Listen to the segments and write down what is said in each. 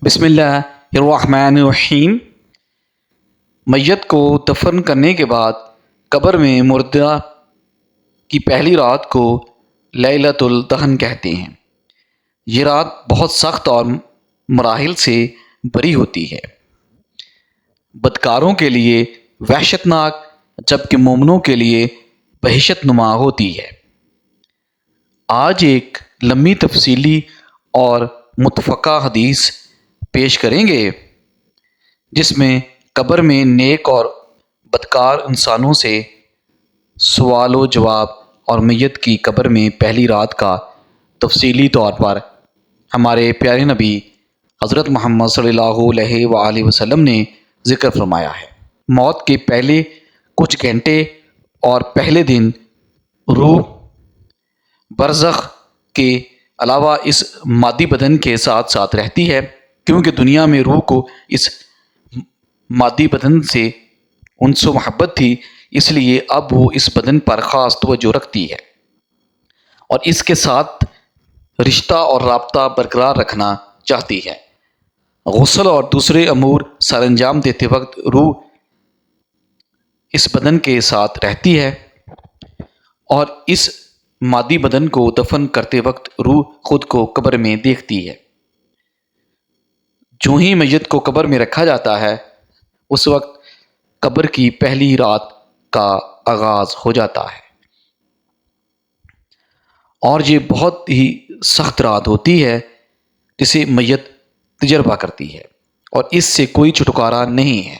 بسم اللہ الرحمن الرحیم۔ میت کو دفن کرنے کے بعد قبر میں مردہ کی پہلی رات کو لیلۃ الدفن کہتے ہیں۔ یہ رات بہت سخت اور مراحل سے بری ہوتی ہے، بدکاروں کے لیے وحشتناک جبکہ مومنوں کے لیے بہشت نما ہوتی ہے۔ آج ایک لمبی تفصیلی اور متفقہ حدیث پیش کریں گے جس میں قبر میں نیک اور بدکار انسانوں سے سوال و جواب اور میت کی قبر میں پہلی رات کا تفصیلی طور پر ہمارے پیارے نبی حضرت محمد صلی اللہ علیہ وآلہ وسلم نے ذکر فرمایا ہے۔ موت کے پہلے کچھ گھنٹے اور پہلے دن روح برزخ کے علاوہ اس مادی بدن کے ساتھ ساتھ رہتی ہے، کیونکہ دنیا میں روح کو اس مادی بدن سے انس و محبت تھی، اس لیے اب وہ اس بدن پر خاص توجہ رکھتی ہے اور اس کے ساتھ رشتہ اور رابطہ برقرار رکھنا چاہتی ہے۔ غسل اور دوسرے امور سر انجام دیتے وقت روح اس بدن کے ساتھ رہتی ہے اور اس مادی بدن کو دفن کرتے وقت روح خود کو قبر میں دیکھتی ہے۔ جو ہی میت کو قبر میں رکھا جاتا ہے اس وقت قبر کی پہلی رات کا آغاز ہو جاتا ہے، اور یہ بہت ہی سخت رات ہوتی ہے جسے میت تجربہ کرتی ہے اور اس سے کوئی چھٹکارا نہیں ہے۔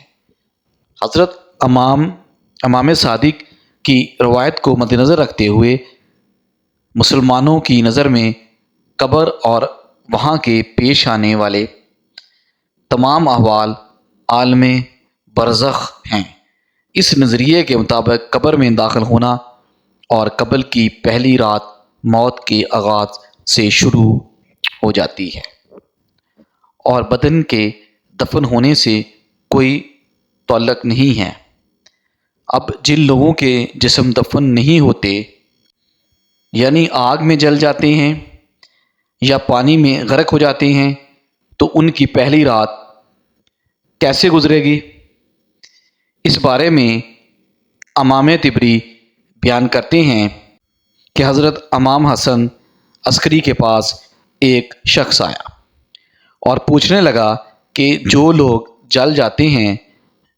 حضرت امام صادق کی روایت کو مد نظر رکھتے ہوئے مسلمانوں کی نظر میں قبر اور وہاں کے پیش آنے والے تمام احوال عالم برزخ ہیں۔ اس نظریے کے مطابق قبر میں داخل ہونا اور قبر کی پہلی رات موت کے آغاز سے شروع ہو جاتی ہے اور بدن کے دفن ہونے سے کوئی تعلق نہیں ہے۔ اب جن لوگوں کے جسم دفن نہیں ہوتے، یعنی آگ میں جل جاتے ہیں یا پانی میں غرق ہو جاتے ہیں، تو ان کی پہلی رات کیسے گزرے گی؟ اس بارے میں امام طبری بیان کرتے ہیں کہ حضرت امام حسن عسکری کے پاس ایک شخص آیا اور پوچھنے لگا کہ جو لوگ جل جاتے ہیں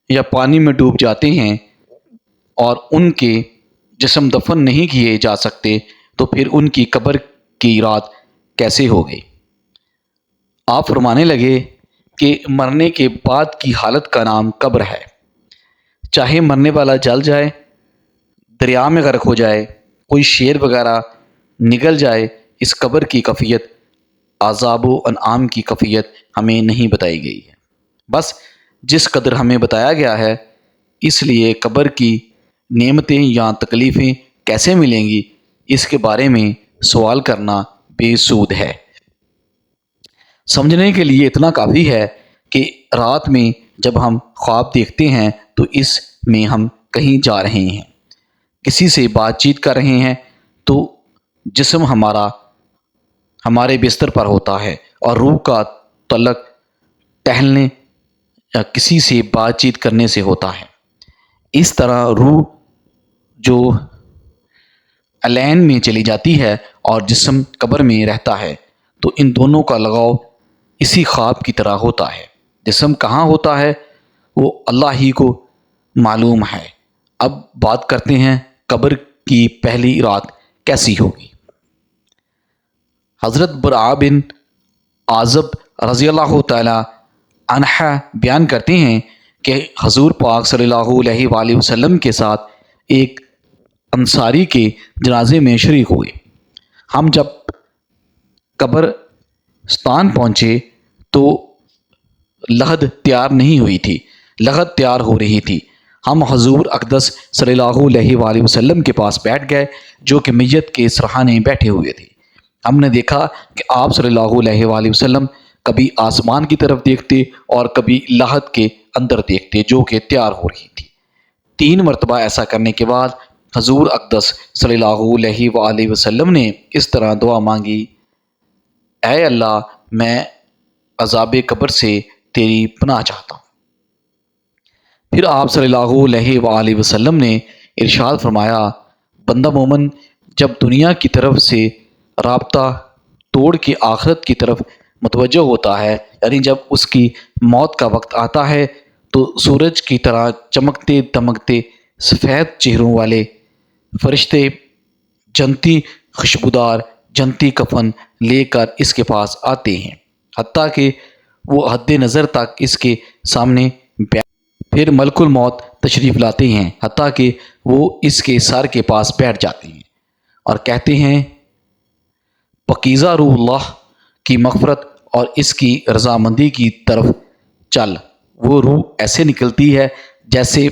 یا پانی میں ڈوب جاتے ہیں اور ان کے جسم دفن نہیں کیے جا سکتے، تو پھر ان کی قبر کی رات کیسے ہو گئی؟ آپ فرمانے لگے کہ مرنے کے بعد کی حالت کا نام قبر ہے۔ چاہے مرنے والا جل جائے، دریا میں غرق ہو جائے، کوئی شیر وغیرہ نگل جائے، اس قبر کی کیفیت عذاب و انعام کی کیفیت ہمیں نہیں بتائی گئی ہے۔ بس جس قدر ہمیں بتایا گیا ہے، اس لیے قبر کی نعمتیں یا تکلیفیں کیسے ملیں گی، اس کے بارے میں سوال کرنا بے سود ہے۔ سمجھنے کے لیے اتنا کافی ہے کہ رات میں جب ہم خواب دیکھتے ہیں تو اس میں ہم کہیں جا رہے ہیں، کسی سے بات چیت کر رہے ہیں، تو جسم ہمارا ہمارے بستر پر ہوتا ہے اور روح کا تعلق ٹہلنے یا کسی سے بات چیت کرنے سے ہوتا ہے۔ اس طرح روح جو الین میں چلی جاتی ہے اور جسم قبر میں رہتا ہے، تو ان دونوں کا لگاؤ اسی خواب کی طرح ہوتا ہے۔ جسم کہاں ہوتا ہے وہ اللہ ہی کو معلوم ہے۔ اب بات کرتے ہیں قبر کی پہلی رات کیسی ہوگی۔ حضرت برا بن عازب رضی اللہ تعالی عنہ بیان کرتے ہیں کہ حضور پاک صلی اللہ علیہ وآلہ وسلم کے ساتھ ایک انصاری کے جنازے میں شریک ہوئے۔ ہم جب قبرستان پہنچے تو لحد تیار نہیں ہوئی تھی، لغت تیار ہو رہی تھی۔ ہم حضور اقدس صلی اللہ علیہ وآلہ وسلم کے پاس بیٹھ گئے جو کہ میت کے سرحانے بیٹھے ہوئے تھے۔ ہم نے دیکھا کہ آپ صلی اللہ علیہ وآلہ وسلم کبھی آسمان کی طرف دیکھتے اور کبھی لحد کے اندر دیکھتے جو کہ تیار ہو رہی تھی۔ 3 مرتبہ ایسا کرنے کے بعد حضور اقدس صلی اللہ علیہ وآلہ وسلم نے اس طرح دعا مانگی: اے اللہ، میں عذاب قبر سے تیری پناہ چاہتا ہوں۔ پھر آپ صلی اللہ علیہ وآلہ وسلم نے ارشاد فرمایا، بندہ مومن جب دنیا کی طرف سے رابطہ توڑ کے آخرت کی طرف متوجہ ہوتا ہے، یعنی جب اس کی موت کا وقت آتا ہے، تو سورج کی طرح چمکتے دمکتے سفید چہروں والے فرشتے جنتی خوشبودار جنتی کفن لے کر اس کے پاس آتے ہیں، حتیٰ کہ وہ حد نظر تک اس کے سامنے پھر ملک الموت تشریف لاتے ہیں، حتیٰ کہ وہ اس کے سر کے پاس بیٹھ جاتے ہیں اور کہتے ہیں، پاکیزہ روح اللہ کی مغفرت اور اس کی رضامندی کی طرف چل۔ وہ روح ایسے نکلتی ہے جیسے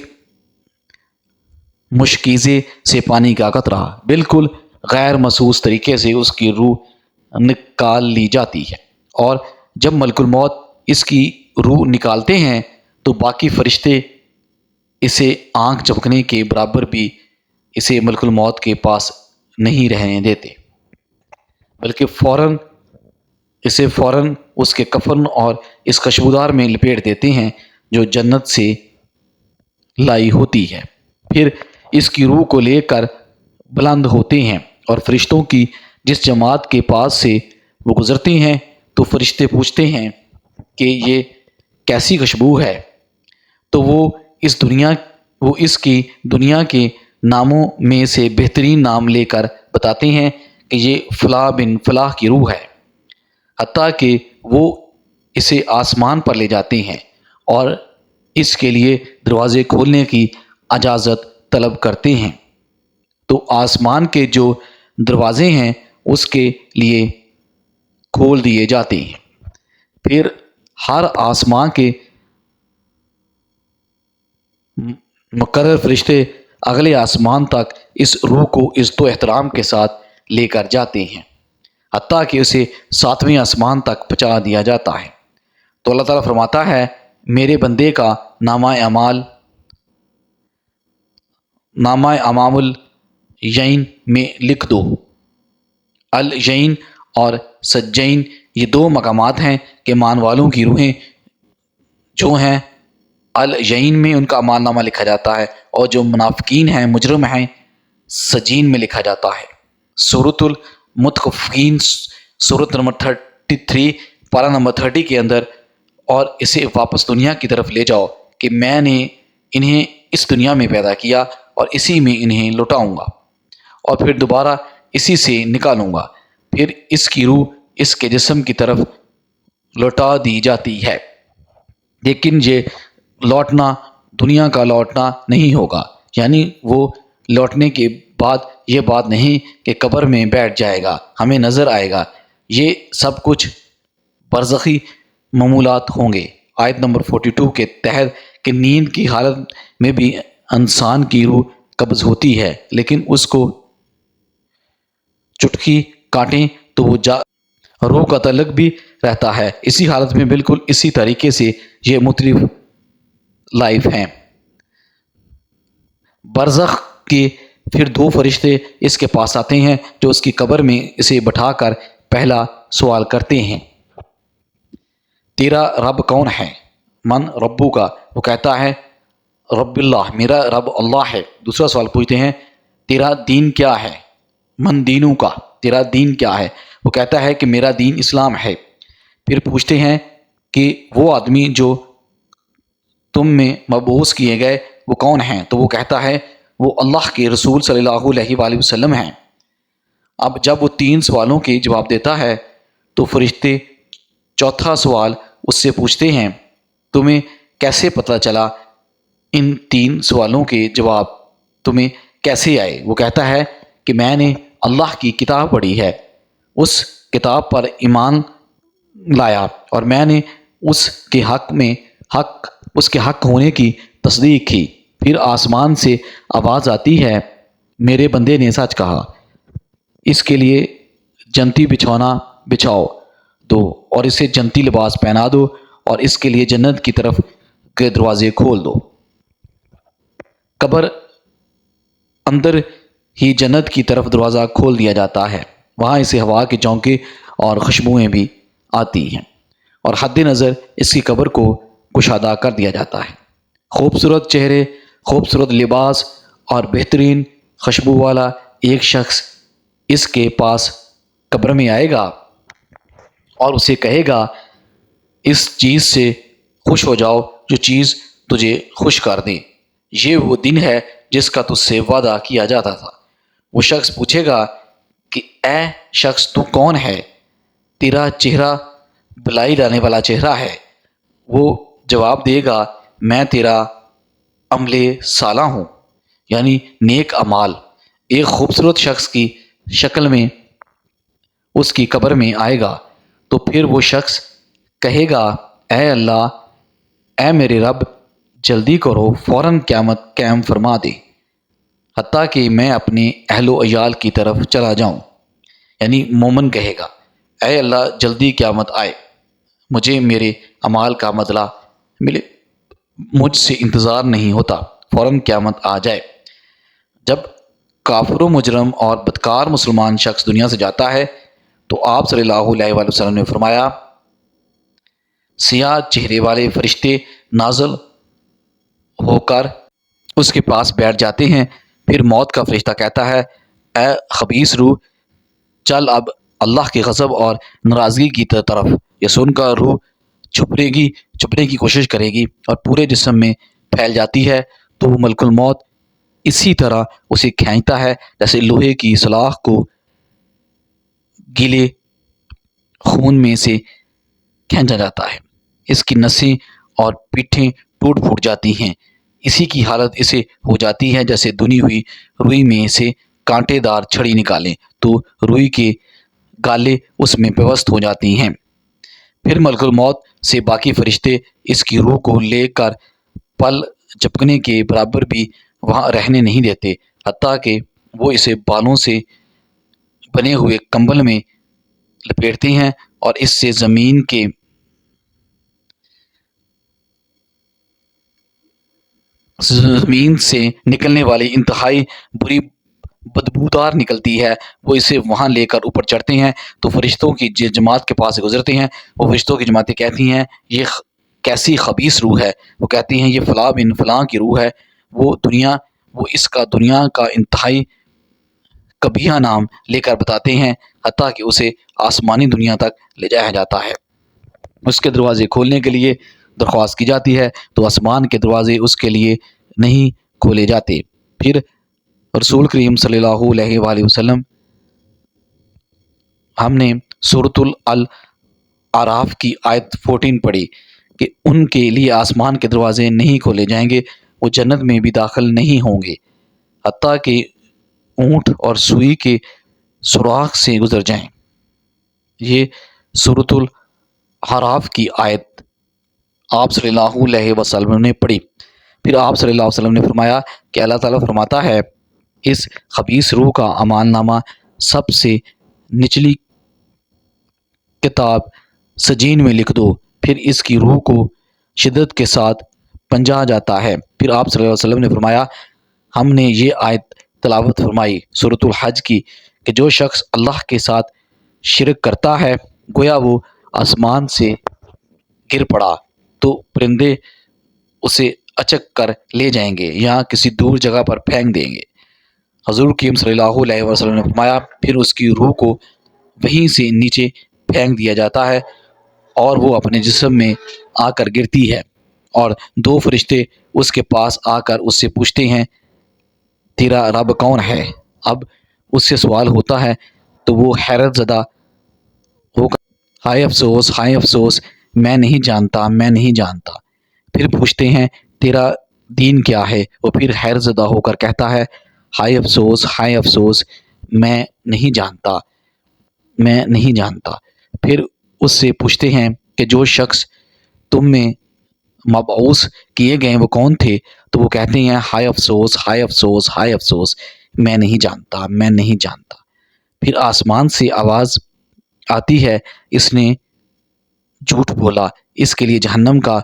مشکیزے سے پانی کا قطرہ، بالکل غیر محسوس طریقے سے اس کی روح نکال لی جاتی ہے، اور جب ملک الموت اس کی روح نکالتے ہیں تو باقی فرشتے اسے آنکھ جھپکنے کے برابر بھی اسے ملک الموت کے پاس نہیں رہنے دیتے، بلکہ فوراً اس کے کفن اور اس خوشبودار میں لپیٹ دیتے ہیں جو جنت سے لائی ہوتی ہے۔ پھر اس کی روح کو لے کر بلند ہوتے ہیں اور فرشتوں کی جس جماعت کے پاس سے وہ گزرتے ہیں تو فرشتے پوچھتے ہیں کہ یہ کیسی خوشبو ہے، تو وہ اس کی دنیا کے ناموں میں سے بہترین نام لے کر بتاتے ہیں کہ یہ فلاں بن فلاں کی روح ہے، حتیٰ کہ وہ اسے آسمان پر لے جاتے ہیں اور اس کے لیے دروازے کھولنے کی اجازت طلب کرتے ہیں، تو آسمان کے جو دروازے ہیں اس کے لیے کھول دیے جاتے ہیں۔ پھر ہر آسمان کے مقرر فرشتے اگلے آسمان تک اس روح کو عزت و احترام کے ساتھ لے کر جاتے ہیں، حتیٰ کہ اسے 7ویں آسمان تک پہنچا دیا جاتا ہے۔ تو اللہ تعالیٰ فرماتا ہے، میرے بندے کا نامہ امام الجین میں لکھ دو۔ الجین اور سجین یہ دو مقامات ہیں کہ ایمان والوں کی روحیں جو ہیں الجین میں ان کا اعمال نامہ لکھا جاتا ہے، اور جو منافقین ہیں مجرم ہیں سجین میں لکھا جاتا ہے۔ سورۃ المطففین سورۃ نمبر 33 پارہ نمبر 30 کے اندر، اور اسے واپس دنیا کی طرف لے جاؤ کہ میں نے انہیں اس دنیا میں پیدا کیا اور اسی میں انہیں لوٹاؤں گا اور پھر دوبارہ اسی سے نکالوں گا، پھر اس کی روح اس کے جسم کی طرف لوٹا دی جاتی ہے، لیکن یہ لوٹنا دنیا کا لوٹنا نہیں ہوگا، یعنی وہ لوٹنے کے بعد یہ بات نہیں کہ قبر میں بیٹھ جائے گا، ہمیں نظر آئے گا، یہ سب کچھ برزخی معمولات ہوں گے۔ آیت نمبر 42 کے تحت کہ نیند کی حالت میں بھی انسان کی روح قبض ہوتی ہے، لیکن اس کو چٹکی کاٹیں تو وہ روح کا تعلق بھی رہتا ہے، اسی حالت میں بالکل اسی طریقے سے یہ مختلف لائف ہیں۔ برزخ کے پھر 2 فرشتے اس کے پاس آتے ہیں جو اس کی قبر میں اسے بٹھا کر پہلا سوال کرتے ہیں، تیرا رب کون ہے؟ من ربو کا؟ وہ کہتا ہے رب اللہ، میرا رب اللہ ہے۔ دوسرا سوال پوچھتے ہیں، تیرا دین کیا ہے؟ من دینوں کا، تیرا دین کیا ہے؟ وہ کہتا ہے کہ میرا دین اسلام ہے۔ پھر پوچھتے ہیں کہ وہ آدمی جو تم میں مبعوث کیے گئے وہ کون ہیں؟ تو وہ کہتا ہے وہ اللہ کے رسول صلی اللہ علیہ وآلہ وسلم ہیں۔ اب جب وہ 3 سوالوں کے جواب دیتا ہے تو فرشتے چوتھا سوال اس سے پوچھتے ہیں، تمہیں کیسے پتہ چلا ان 3 سوالوں کے جواب تمہیں کیسے آئے؟ وہ کہتا ہے کہ میں نے اللہ کی کتاب پڑھی ہے، اس کتاب پر ایمان لایا اور میں نے اس کے حق ہونے کی تصدیق کی۔ پھر آسمان سے آواز آتی ہے، میرے بندے نے سچ کہا، اس کے لیے جنتی بچھونا بچھاؤ دو اور اسے جنتی لباس پہنا دو اور اس کے لیے جنت کی طرف کے دروازے کھول دو۔ قبر اندر ہی جنت کی طرف دروازہ کھول دیا جاتا ہے، وہاں اسے ہوا کے جھونکے اور خوشبوئیں بھی آتی ہیں۔ اور حد نظر اس کی قبر کو کشادہ کر دیا جاتا ہے۔ خوبصورت چہرے، خوبصورت لباس اور بہترین خوشبو والا ایک شخص اس کے پاس قبر میں آئے گا اور اسے کہے گا اس چیز سے خوش ہو جاؤ جو چیز تجھے خوش کر دے، یہ وہ دن ہے جس کا تجھ سے وعدہ کیا جاتا تھا۔ وہ شخص پوچھے گا کہ اے شخص تو کون ہے؟ تیرا چہرہ بلائی لانے والا چہرہ ہے۔ وہ جواب دے گا میں تیرا عمل صالح ہوں، یعنی نیک اعمال۔ ایک خوبصورت شخص کی شکل میں اس کی قبر میں آئے گا تو پھر وہ شخص کہے گا اے اللہ، اے میرے رب، جلدی کرو، فوراً قیامت قائم فرما دے حتیٰ کہ میں اپنے اہل و عیال کی طرف چلا جاؤں۔ یعنی مومن کہے گا اے اللہ جلدی قیامت آئے، مجھے میرے اعمال کا بدلہ ملے، مجھ سے انتظار نہیں ہوتا، فوراً قیامت آ جائے۔ جب کافر و مجرم اور بدکار مسلمان شخص دنیا سے جاتا ہے تو آپ صلی اللہ علیہ وآلہ وسلم نے فرمایا سیاہ چہرے والے فرشتے نازل ہو کر اس کے پاس بیٹھ جاتے ہیں۔ پھر موت کا فرشتہ کہتا ہے اے خبیث روح، چل اب اللہ کے غضب اور ناراضگی کی طرف۔ یہ سن کر روح چھپنے کی کوشش کرے گی اور پورے جسم میں پھیل جاتی ہے تو وہ ملک الموت اسی طرح اسے کھینچتا ہے جیسے لوہے کی سلاخ کو گیلے خون میں سے کھینچا جاتا ہے۔ اس کی نسیں اور پیٹھیں ٹوٹ پھوٹ جاتی ہیں۔ اسی کی حالت اسے ہو جاتی ہے جیسے دھنی ہوئی روئی میں سے کانٹے دار چھڑی نکالیں تو روئی کے گالے اس میں پیوست ہو جاتی ہیں۔ پھر ملک الموت سے باقی فرشتے اس کی روح کو لے کر پل جھپکنے کے برابر بھی وہاں رہنے نہیں دیتے حتیٰ کہ وہ اسے بالوں سے بنے ہوئے کمبل میں لپیٹتے ہیں اور اس سے زمین سے نکلنے والی انتہائی بری بدبودار نکلتی ہے۔ وہ اسے وہاں لے کر اوپر چڑھتے ہیں تو فرشتوں کی جماعت کے پاس سے گزرتے ہیں۔ وہ فرشتوں کی جماعتیں کہتی ہیں یہ کیسی خبیث روح ہے؟ وہ کہتی ہیں یہ فلاں بن فلاں کی روح ہے۔ وہ اس کا دنیا کا انتہائی قبیحہ نام لے کر بتاتے ہیں حتیٰ کہ اسے آسمانی دنیا تک لے جایا جاتا ہے۔ اس کے دروازے کھولنے کے لیے درخواست کی جاتی ہے تو آسمان کے دروازے اس کے لیے نہیں کھولے جاتے۔ پھر رسول کریم صلی اللہ علیہ وآلہ وسلم ہم نے سورۃ الاعراف کی آیت 14 پڑھی کہ ان کے لیے آسمان کے دروازے نہیں کھولے جائیں گے، وہ جنت میں بھی داخل نہیں ہوں گے حتیٰ کہ اونٹ اور سوئی کے سوراخ سے گزر جائیں۔ یہ سورۃ الاعراف کی آیت آپ صلی اللہ علیہ وسلم نے پڑھی۔ پھر آپ صلی اللہ علیہ وسلم نے فرمایا کہ اللہ تعالیٰ فرماتا ہے اس خبیث روح کا اعمال نامہ سب سے نچلی کتاب سجین میں لکھ دو۔ پھر اس کی روح کو شدت کے ساتھ پنجا جاتا ہے۔ پھر آپ صلی اللہ علیہ وسلم نے فرمایا ہم نے یہ آیت تلاوت فرمائی سورۃ الحج کی کہ جو شخص اللہ کے ساتھ شرک کرتا ہے گویا وہ آسمان سے گر پڑا تو پرندے اسے اچک کر لے جائیں گے یا کسی دور جگہ پر پھینک دیں گے۔ حضور کریم صلی اللہ علیہ وسلم نے فرمایا پھر اس کی روح کو وہیں سے نیچے پھینک دیا جاتا ہے اور وہ اپنے جسم میں آ کر گرتی ہے اور دو فرشتے اس کے پاس آ کر اس سے پوچھتے ہیں تیرا رب کون ہے؟ اب اس سے سوال ہوتا ہے تو وہ حیرت زدہ ہو کر ہائے افسوس، ہائے افسوس، میں نہیں جانتا، میں نہیں جانتا۔ پھر پوچھتے ہیں تیرا دین کیا ہے؟ وہ پھر حیرت زدہ ہو کر کہتا ہے ہائے افسوس، ہائے افسوس، میں نہیں جانتا، میں نہیں جانتا۔ پھر اس سے پوچھتے ہیں کہ جو شخص تم میں مبعوث کیے گئے وہ کون تھے؟ تو وہ کہتے ہیں ہائے افسوس، ہائے افسوس، ہائے افسوس، میں نہیں جانتا، میں نہیں جانتا۔ پھر آسمان سے آواز آتی ہے اس نے جھوٹ بولا، اس کے لیے جہنم کا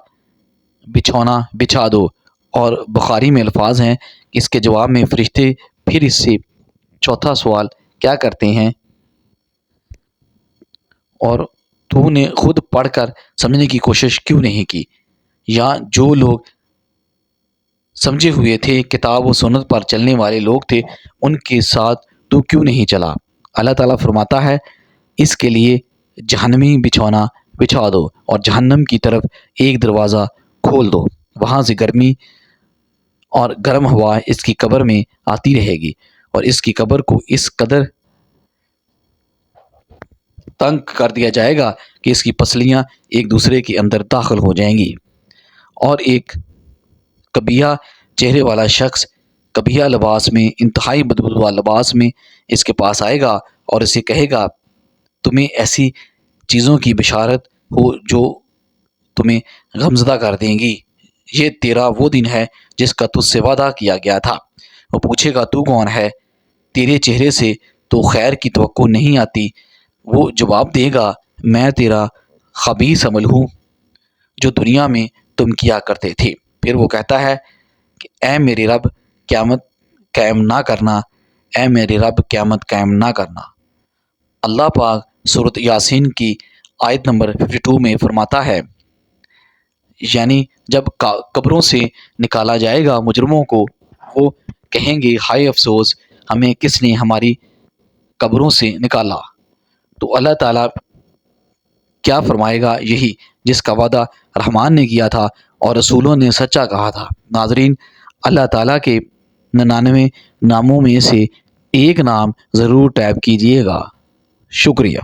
بچھونا بچھا دو۔ اور بخاری میں الفاظ ہیں کہ اس کے جواب میں فرشتے پھر اس سے چوتھا سوال کیا کرتے ہیں اور تو نے خود پڑھ کر سمجھنے کی کوشش کیوں نہیں کی؟ یا جو لوگ سمجھے ہوئے تھے، کتاب و سنت پر چلنے والے لوگ تھے، ان کے ساتھ تو کیوں نہیں چلا؟ اللہ تعالیٰ فرماتا ہے اس کے لیے جہنمی بچھونا بچھا دو اور جہنم کی طرف ایک دروازہ کھول دو، وہاں سے گرمی اور گرم ہوا اس کی قبر میں آتی رہے گی، اور اس کی قبر کو اس قدر تنگ کر دیا جائے گا کہ اس کی پسلیاں ایک دوسرے کے اندر داخل ہو جائیں گی، اور ایک کبیہ چہرے والا شخص کبیہ لباس میں، انتہائی بدبودار لباس میں اس کے پاس آئے گا اور اسے کہے گا تمہیں ایسی چیزوں کی بشارت ہو جو تمہیں غمزدہ کر دیں گی، یہ تیرا وہ دن ہے جس کا تجھ سے وعدہ کیا گیا تھا۔ وہ پوچھے گا تو کون ہے؟ تیرے چہرے سے تو خیر کی توقع نہیں آتی۔ وہ جواب دے گا میں تیرا خبیث عمل ہوں جو دنیا میں تم کیا کرتے تھے۔ پھر وہ کہتا ہے کہ اے میرے رب قیامت قائم نہ کرنا، اے میرے رب قیامت قائم نہ کرنا۔ اللہ پاک سورۃ یاسین کی آیت نمبر 52 میں فرماتا ہے، یعنی جب قبروں سے نکالا جائے گا مجرموں کو، وہ کہیں گے ہائے افسوس ہمیں کس نے ہماری قبروں سے نکالا۔ تو اللہ تعالیٰ کیا فرمائے گا؟ یہی جس کا وعدہ رحمان نے کیا تھا اور رسولوں نے سچا کہا تھا۔ ناظرین، اللہ تعالیٰ کے 99 ناموں میں سے ایک نام ضرور ٹائپ کیجئے گا۔ شکریہ۔